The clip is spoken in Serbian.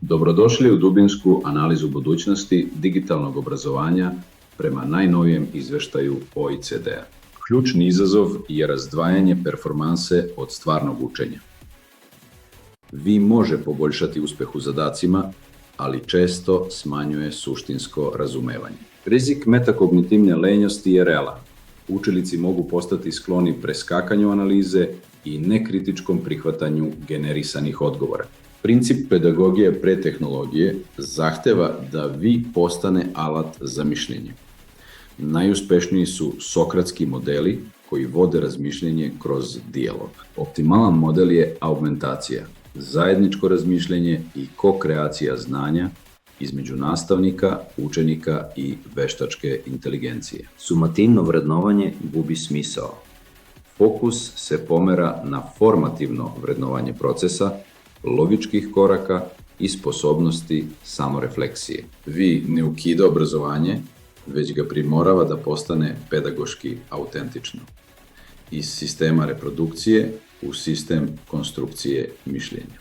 Dobrodošli u dubinsku analizu budućnosti digitalnog obrazovanja prema najnovijem izveštaju OECD-a. Ključni izazov je razdvajanje performanse od stvarnog učenja. Vi može poboljšati uspeh u zadacima, ali često smanjuje suštinsko razumevanje. Rizik metakognitivne lenjosti je realan. Učenici mogu postati skloni preskakanju analize i nekritičkom prihvatanju generisanih odgovora. Princip pedagogije pre tehnologije zahteva da vi postane alat za mišljenje. Najuspešniji su sokratski modeli koji vode razmišljenje kroz dijalog. Optimalan model je augmentacija, zajedničko razmišljanje i ko-kreacija znanja između nastavnika, učenika i veštačke inteligencije. Sumativno vrednovanje gubi smisao. Fokus se pomera na formativno vrednovanje procesa, logičkih koraka i sposobnosti samorefleksije. Vi ne ukida obrazovanje, već ga primorava da postane pedagoški autentično. Iz sistema reprodukcije u sistem konstrukcije mišljenja.